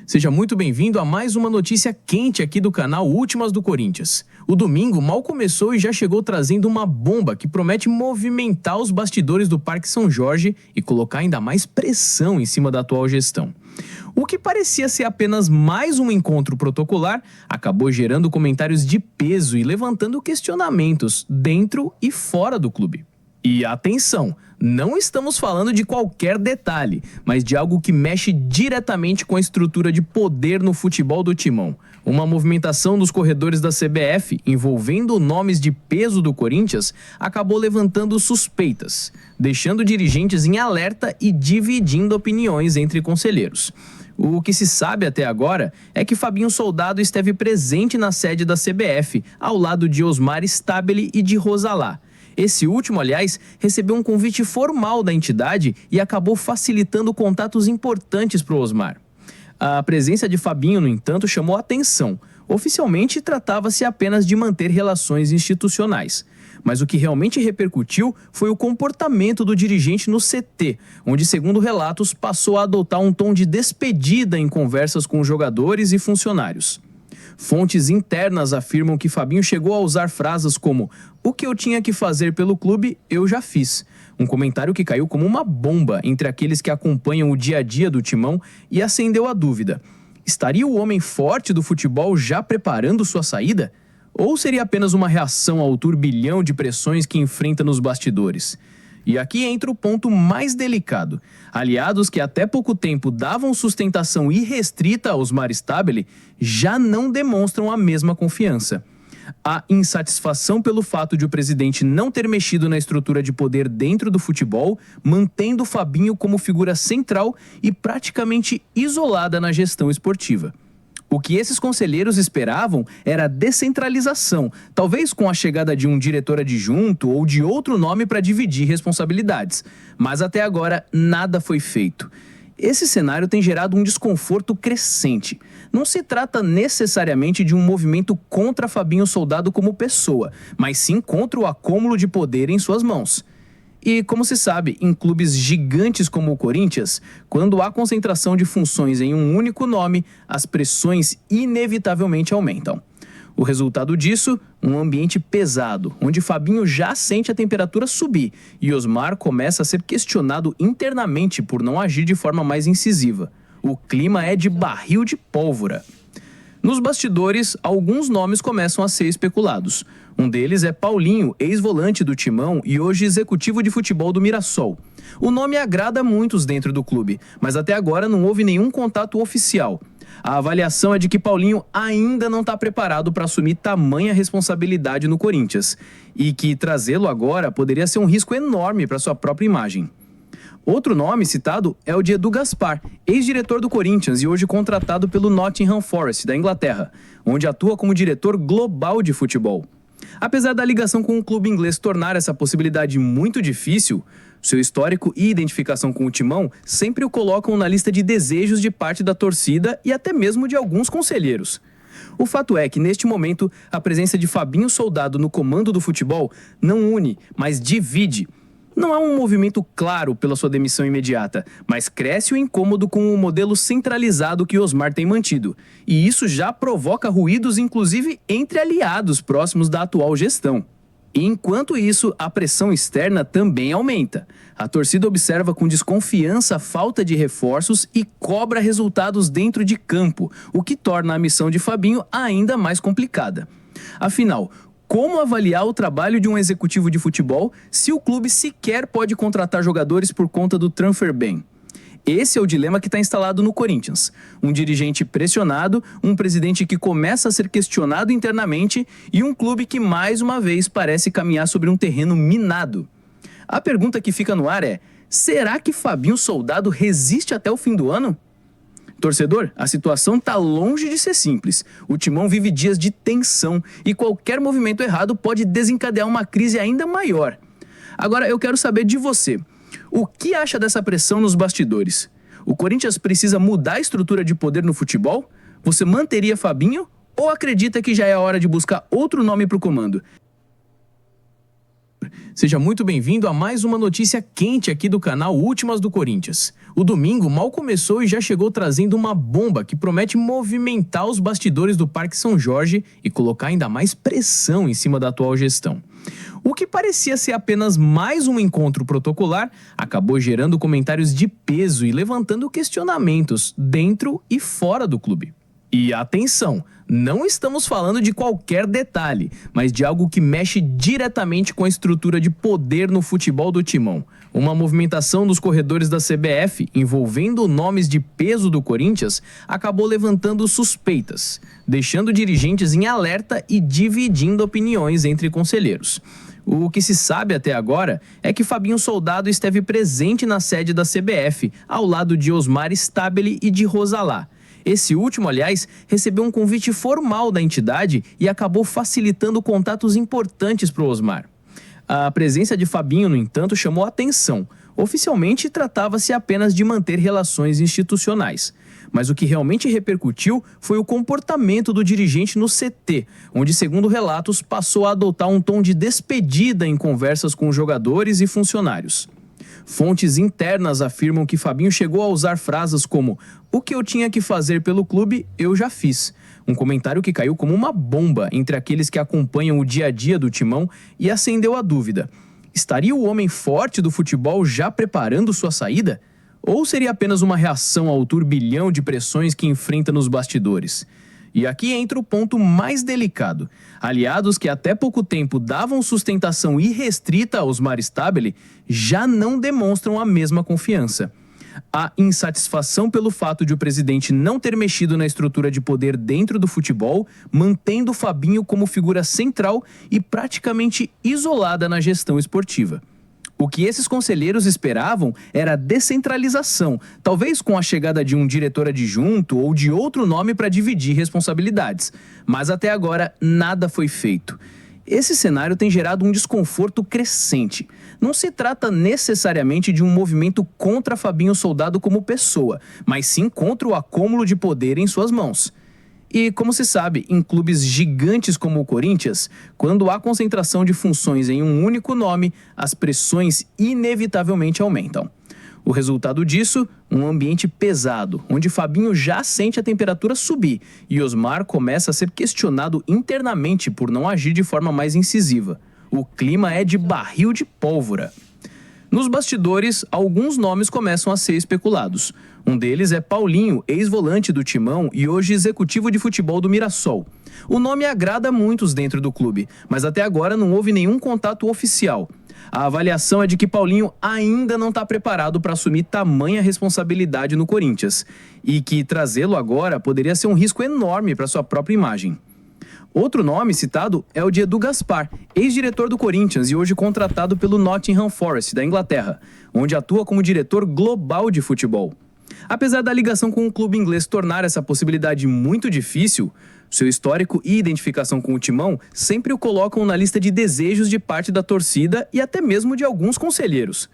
Seja muito bem-vindo a mais uma notícia quente aqui do canal Últimas do Corinthians. O domingo mal começou e já chegou trazendo uma bomba que promete movimentar os bastidores do Parque São Jorge e colocar ainda mais pressão em cima da atual gestão. O que parecia ser apenas mais um encontro protocolar acabou gerando comentários de peso e levantando questionamentos dentro e fora do clube. E atenção, não estamos falando de qualquer detalhe, mas de algo que mexe diretamente com a estrutura de poder no futebol do Timão. Uma movimentação dos corredores da CBF envolvendo nomes de peso do Corinthians acabou levantando suspeitas, deixando dirigentes em alerta e dividindo opiniões entre conselheiros. O que se sabe até agora é que Fabinho Soldado esteve presente na sede da CBF, ao lado de Osmar Stabile e de Rosalá. Esse último, aliás, recebeu um convite formal da entidade e acabou facilitando contatos importantes para o Osmar. A presença de Fabinho, no entanto, chamou atenção. Oficialmente, tratava-se apenas de manter relações institucionais. Mas o que realmente repercutiu foi o comportamento do dirigente no CT, onde, segundo relatos, passou a adotar um tom de despedida em conversas com jogadores e funcionários. Fontes internas afirmam que Fabinho chegou a usar frases como "o que eu tinha que fazer pelo clube, eu já fiz". Um comentário que caiu como uma bomba entre aqueles que acompanham o dia a dia do Timão e acendeu a dúvida. Estaria o homem forte do futebol já preparando sua saída? Ou seria apenas uma reação ao turbilhão de pressões que enfrenta nos bastidores? E aqui entra o ponto mais delicado. Aliados que até pouco tempo davam sustentação irrestrita a Osmar Stabile já não demonstram a mesma confiança. A insatisfação pelo fato de o presidente não ter mexido na estrutura de poder dentro do futebol, mantendo Fabinho como figura central e praticamente isolada na gestão esportiva. O que esses conselheiros esperavam era descentralização, talvez com a chegada de um diretor adjunto ou de outro nome para dividir responsabilidades. Mas até agora nada foi feito. Esse cenário tem gerado um desconforto crescente. Não se trata necessariamente de um movimento contra Fabinho Soldado como pessoa, mas sim contra o acúmulo de poder em suas mãos. E, como se sabe, em clubes gigantes como o Corinthians, quando há concentração de funções em um único nome, as pressões inevitavelmente aumentam. O resultado disso, um ambiente pesado, onde Fabinho já sente a temperatura subir e Osmar começa a ser questionado internamente por não agir de forma mais incisiva. O clima é de barril de pólvora. Nos bastidores, alguns nomes começam a ser especulados. Um deles é Paulinho, ex-volante do Timão e hoje executivo de futebol do Mirassol. O nome agrada a muitos dentro do clube, mas até agora não houve nenhum contato oficial. A avaliação é de que Paulinho ainda não está preparado para assumir tamanha responsabilidade no Corinthians e que trazê-lo agora poderia ser um risco enorme para sua própria imagem. Outro nome citado é o de Edu Gaspar, ex-diretor do Corinthians e hoje contratado pelo Nottingham Forest, da Inglaterra, onde atua como diretor global de futebol. Apesar da ligação com o clube inglês tornar essa possibilidade muito difícil, seu histórico e identificação com o Timão sempre o colocam na lista de desejos de parte da torcida e até mesmo de alguns conselheiros. O fato é que, neste momento, a presença de Fabinho Soldado no comando do futebol não une, mas divide. Não há um movimento claro pela sua demissão imediata, mas cresce o incômodo com o modelo centralizado que Osmar tem mantido. E isso já provoca ruídos, inclusive entre aliados próximos da atual gestão. E enquanto isso, a pressão externa também aumenta. A torcida observa com desconfiança a falta de reforços e cobra resultados dentro de campo, o que torna a missão de Fabinho ainda mais complicada. Afinal, como avaliar o trabalho de um executivo de futebol se o clube sequer pode contratar jogadores por conta do transfer ban? Esse é o dilema que está instalado no Corinthians. Um dirigente pressionado, um presidente que começa a ser questionado internamente e um clube que mais uma vez parece caminhar sobre um terreno minado. A pergunta que fica no ar é: será que Fabinho Soldado resiste até o fim do ano? Torcedor, a situação está longe de ser simples. O Timão vive dias de tensão e qualquer movimento errado pode desencadear uma crise ainda maior. Agora eu quero saber de você. O que acha dessa pressão nos bastidores? O Corinthians precisa mudar a estrutura de poder no futebol? Você manteria Fabinho ou acredita que já é a hora de buscar outro nome para o comando? Seja muito bem-vindo a mais uma notícia quente aqui do canal Últimas do Corinthians. O domingo mal começou e já chegou trazendo uma bomba que promete movimentar os bastidores do Parque São Jorge e colocar ainda mais pressão em cima da atual gestão. O que parecia ser apenas mais um encontro protocolar acabou gerando comentários de peso e levantando questionamentos dentro e fora do clube. E atenção, não estamos falando de qualquer detalhe, mas de algo que mexe diretamente com a estrutura de poder no futebol do Timão. Uma movimentação dos corredores da CBF envolvendo nomes de peso do Corinthians acabou levantando suspeitas, deixando dirigentes em alerta e dividindo opiniões entre conselheiros. O que se sabe até agora é que Fabinho Soldado esteve presente na sede da CBF, ao lado de Osmar Stabile e de Rosalá. Esse último, aliás, recebeu um convite formal da entidade e acabou facilitando contatos importantes para o Osmar. A presença de Fabinho, no entanto, chamou a atenção. Oficialmente, tratava-se apenas de manter relações institucionais. Mas o que realmente repercutiu foi o comportamento do dirigente no CT, onde, segundo relatos, passou a adotar um tom de despedida em conversas com jogadores e funcionários. Fontes internas afirmam que Fabinho chegou a usar frases como "o que eu tinha que fazer pelo clube, eu já fiz". Um comentário que caiu como uma bomba entre aqueles que acompanham o dia a dia do Timão e acendeu a dúvida. Estaria o homem forte do futebol já preparando sua saída? Ou seria apenas uma reação ao turbilhão de pressões que enfrenta nos bastidores? E aqui entra o ponto mais delicado. Aliados que até pouco tempo davam sustentação irrestrita a Osmar Stabile já não demonstram a mesma confiança. A insatisfação pelo fato de o presidente não ter mexido na estrutura de poder dentro do futebol, mantendo Fabinho como figura central e praticamente isolada na gestão esportiva. O que esses conselheiros esperavam era descentralização, talvez com a chegada de um diretor adjunto ou de outro nome para dividir responsabilidades. Mas até agora nada foi feito. Esse cenário tem gerado um desconforto crescente. Não se trata necessariamente de um movimento contra Fabinho Soldado como pessoa, mas sim contra o acúmulo de poder em suas mãos. E, como se sabe, em clubes gigantes como o Corinthians, quando há concentração de funções em um único nome, as pressões inevitavelmente aumentam. O resultado disso, um ambiente pesado, onde Fabinho já sente a temperatura subir e Osmar começa a ser questionado internamente por não agir de forma mais incisiva. O clima é de barril de pólvora. Nos bastidores, alguns nomes começam a ser especulados. Um deles é Paulinho, ex-volante do Timão e hoje executivo de futebol do Mirassol. O nome agrada a muitos dentro do clube, mas até agora não houve nenhum contato oficial. A avaliação é de que Paulinho ainda não está preparado para assumir tamanha responsabilidade no Corinthians e que trazê-lo agora poderia ser um risco enorme para sua própria imagem. Outro nome citado é o de Edu Gaspar, ex-diretor do Corinthians e hoje contratado pelo Nottingham Forest, da Inglaterra, onde atua como diretor global de futebol. Apesar da ligação com o clube inglês tornar essa possibilidade muito difícil, seu histórico e identificação com o Timão sempre o colocam na lista de desejos de parte da torcida e até mesmo de alguns conselheiros.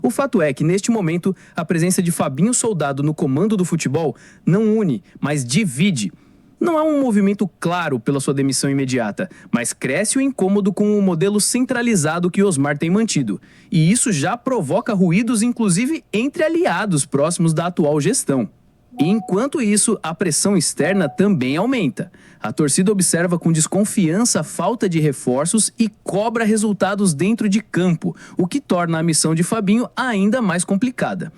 O fato é que, neste momento, a presença de Fabinho Soldado no comando do futebol não une, mas divide. Não há um movimento claro pela sua demissão imediata, mas cresce o incômodo com o modelo centralizado que Osmar tem mantido. E isso já provoca ruídos, inclusive entre aliados próximos da atual gestão. E enquanto isso, a pressão externa também aumenta. A torcida observa com desconfiança a falta de reforços e cobra resultados dentro de campo, o que torna a missão de Fabinho ainda mais complicada.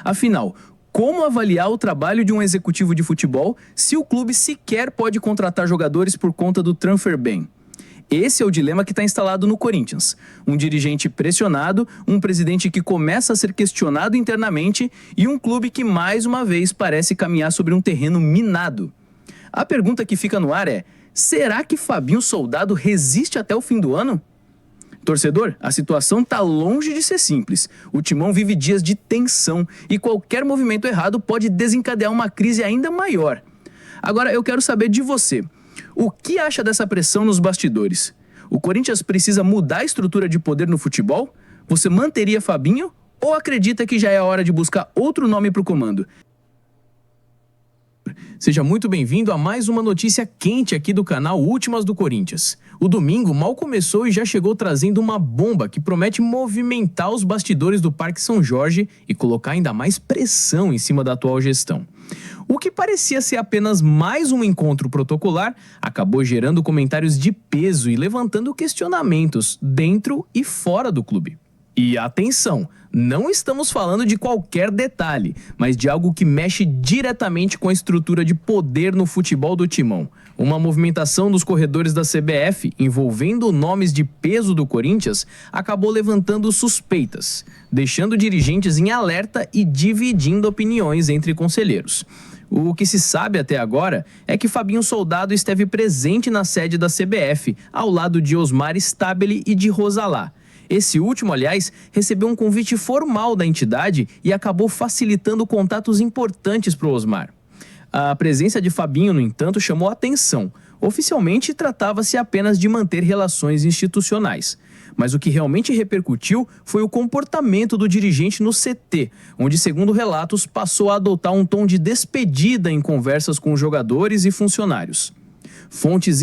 Afinal, como avaliar o trabalho de um executivo de futebol se o clube sequer pode contratar jogadores por conta do transfer ban? Esse é o dilema que está instalado no Corinthians. Um dirigente pressionado, um presidente que começa a ser questionado internamente e um clube que mais uma vez parece caminhar sobre um terreno minado. A pergunta que fica no ar é: será que Fabinho Soldado resiste até o fim do ano? Torcedor, a situação está longe de ser simples. O Timão vive dias de tensão e qualquer movimento errado pode desencadear uma crise ainda maior. Agora eu quero saber de você. O que acha dessa pressão nos bastidores? O Corinthians precisa mudar a estrutura de poder no futebol? Você manteria Fabinho ou acredita que já é a hora de buscar outro nome para o comando? Seja muito bem-vindo a mais uma notícia quente aqui do canal Últimas do Corinthians. O domingo mal começou e já chegou trazendo uma bomba que promete movimentar os bastidores do Parque São Jorge e colocar ainda mais pressão em cima da atual gestão. O que parecia ser apenas mais um encontro protocolar acabou gerando comentários de peso e levantando questionamentos dentro e fora do clube. E atenção, não estamos falando de qualquer detalhe, mas de algo que mexe diretamente com a estrutura de poder no futebol do Timão. Uma movimentação nos corredores da CBF envolvendo nomes de peso do Corinthians acabou levantando suspeitas, deixando dirigentes em alerta e dividindo opiniões entre conselheiros. O que se sabe até agora é que Fabinho Soldado esteve presente na sede da CBF, ao lado de Osmar Stabile e de Rosalá. Esse último, aliás, recebeu um convite formal da entidade e acabou facilitando contatos importantes para o Osmar. A presença de Fabinho, no entanto, chamou a atenção. Oficialmente, tratava-se apenas de manter relações institucionais. Mas o que realmente repercutiu foi o comportamento do dirigente no CT, onde, segundo relatos, passou a adotar um tom de despedida em conversas com jogadores e funcionários. Fontes